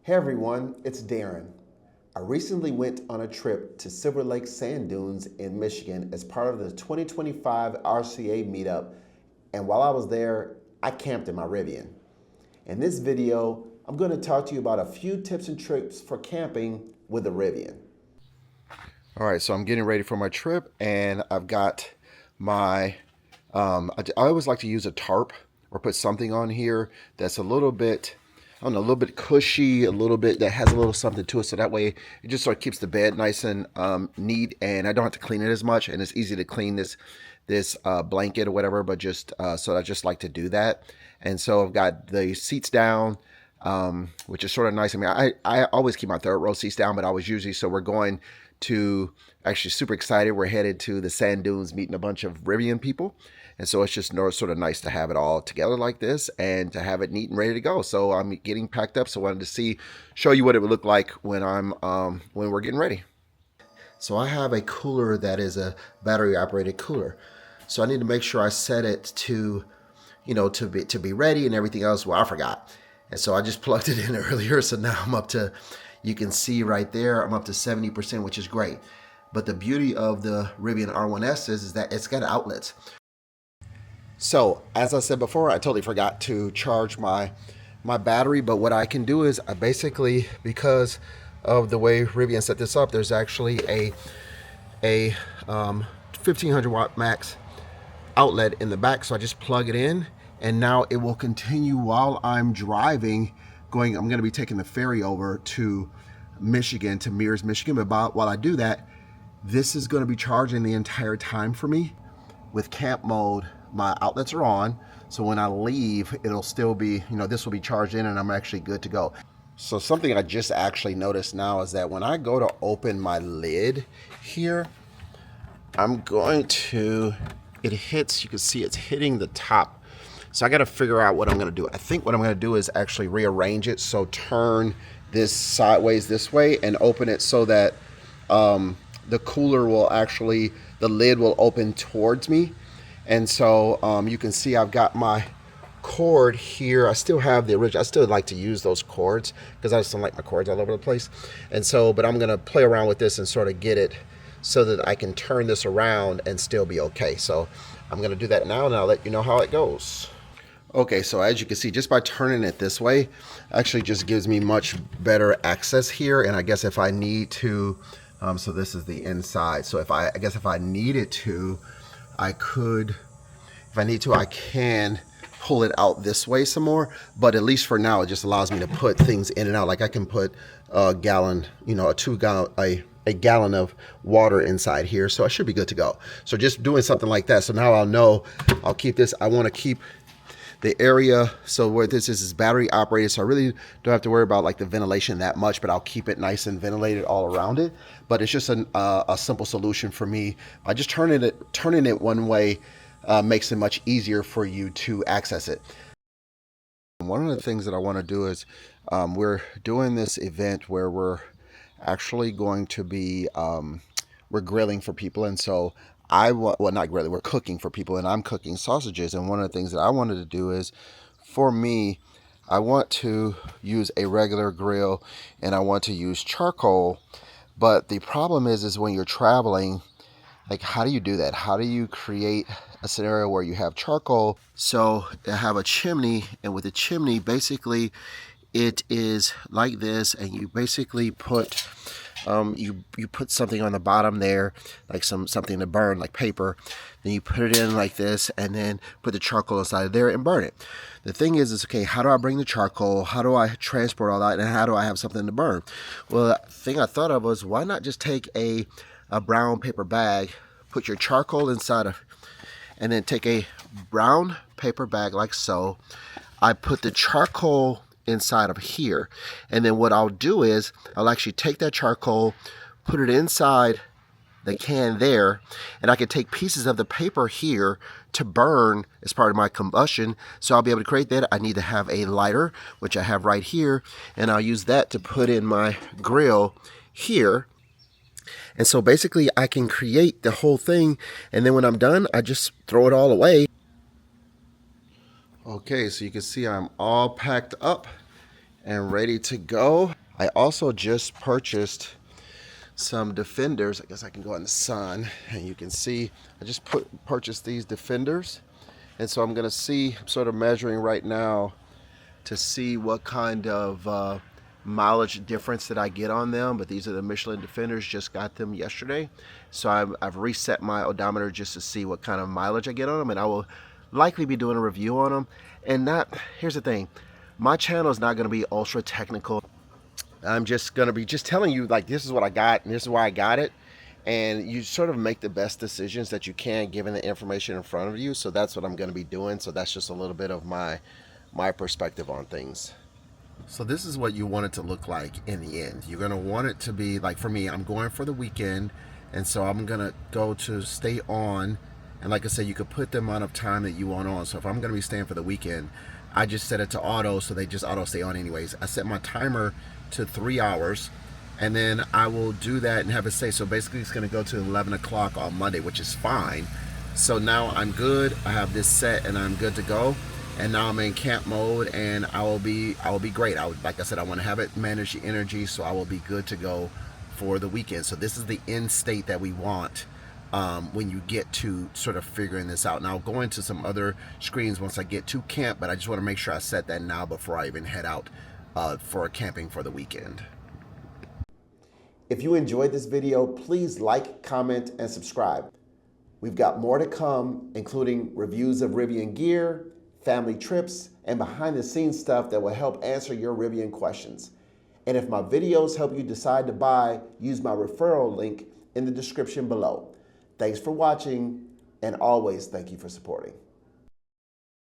Hey everyone, it's Darren. I recently went on a trip to Silver Lake Sand Dunes in Michigan as part of the 2025 RCA meetup, and while I was there, I camped in my Rivian. In this video, I'm going to talk to you about a few tips and tricks for camping with a Rivian. All right, so I'm getting ready for my trip, and I've got my, I always like to use a tarp or put something on here that's a little bit, I don't know, a little bit cushy, a little bit that has a little something to it. So that way it just sort of keeps the bed nice and neat, and I don't have to clean it as much. And it's easy to clean this blanket or whatever, but just so I just like to do that. And so I've got the seats down, which is sort of nice. I mean, I always keep my third row seats down, but I was usually, so we're going to, actually super excited. We're headed to the sand dunes, meeting a bunch of Rivian people. And so it's just sort of nice to have it all together like this and to have it neat and ready to go. So I'm getting packed up. So I wanted to show you what it would look like when when we're getting ready. So I have a cooler that is a battery operated cooler. So I need to make sure I set it to, to be ready and everything else. Well, I forgot. And so I just plugged it in earlier. So now I'm up to, you can see right there, I'm up to 70%, which is great. But the beauty of the Rivian R1S is that it's got outlets. So as I said before, I totally forgot to charge my battery. But what I can do is I basically, because of the way Rivian set this up, there's actually a 1500 watt max outlet in the back. So I just plug it in, and now it will continue while I'm driving. I'm going to be taking the ferry over to Michigan, to Mears, Michigan. But while I do that, this is going to be charging the entire time for me. With camp mode, my outlets are on, so when I leave, it'll still be, this will be charged in and I'm actually good to go. So something I just actually noticed now is that when I go to open my lid here, it hits, you can see it's hitting the top. So I got to figure out what I'm going to do. I think what I'm going to do is actually rearrange it. So turn this sideways this way and open it so that the cooler will actually, the lid will open towards me. And so you can see I've got my cord here. I still have the original. I still like to use those cords because I just don't like my cords all over the place. And so, but I'm going to play around with this and sort of get it so that I can turn this around and still be okay. So I'm going to do that now, and I'll let you know how it goes. Okay, so as you can see, just by turning it this way, actually just gives me much better access here. And I guess if I need to, so this is the inside. So I guess if I needed to, I could, if I need to, I can pull it out this way some more. But at least for now, it just allows me to put things in and out. Like I can put a gallon, a gallon of water inside here. So I should be good to go. So just doing something like that. So now I'll know, I'll keep this. I want to keep the area, so where this is battery operated, so I really don't have to worry about like the ventilation that much, but I'll keep it nice and ventilated all around it. But it's just a simple solution for me. By just turning it one way makes it much easier for you to access it. One of the things that I want to do is we're doing this event where we're actually going to be we're grilling for people, and so not grilling, we're cooking for people, and I'm cooking sausages. And one of the things that I wanted to do is, for me, I want to use a regular grill and I want to use charcoal. But the problem is when you're traveling, like, how do you do that? How do you create a scenario where you have charcoal? So I have a chimney, and with the chimney, basically it is like this, and you basically put you put something on the bottom there, like something to burn, like paper. Then you put it in like this, and then put the charcoal inside there and burn it. The thing is okay, how do I bring the charcoal? How do I transport all that? And how do I have something to burn? Well, the thing I thought of was, why not just take a brown paper bag, put your charcoal inside of, and then take a brown paper bag like so. I put the charcoal inside of here, and then what I'll do is I'll actually take that charcoal, put it inside the can there, and I can take pieces of the paper here to burn as part of my combustion. So I'll be able to create that. I need to have a lighter, which I have right here, and I'll use that to put in my grill here. And so basically I can create the whole thing, and then when I'm done, I just throw it all away. Okay, so you can see I'm all packed up and ready to go. I also just purchased some defenders. I guess I can go in the sun and you can see I just purchased these defenders, and so I'm gonna see, I'm sort of measuring right now to see what kind of mileage difference that I get on them. But these are the Michelin Defenders, just got them yesterday, so I've reset my odometer just to see what kind of mileage I get on them, and I will likely be doing a review on them. And here's the thing, my channel is not going to be ultra technical. I'm just going to be telling you, like, this is what I got and this is why I got it, and you sort of make the best decisions that you can given the information in front of you. So that's what I'm going to be doing. So that's just a little bit of my perspective on things. So this is what you want it to look like in the end. You're going to want it to be like, for me, I'm going for the weekend, and so I'm going to go to stay on. And like I said, you could put the amount of time that you want on. So if I'm going to be staying for the weekend, I just set it to auto, so they just auto stay on anyways. I set my timer to 3 hours, and then I will do that and have it stay. So basically it's going to go to 11 o'clock on Monday, which is fine. So now I'm good. I have this set and I'm good to go. And now I'm in camp mode, and I will be great. Like I said, I want to have it manage the energy, so I will be good to go for the weekend. So this is the end state that we want when you get to sort of figuring this out. Now I'll go into some other screens once I get to camp, but I just want to make sure I set that now before I even head out for camping for the weekend. If you enjoyed this video, please like, comment, and subscribe. We've got more to come, including reviews of Rivian gear, family trips, and behind the scenes stuff that will help answer your Rivian questions. And if my videos help you decide to buy, use my referral link in the description below. Thanks for watching, and always thank you for supporting.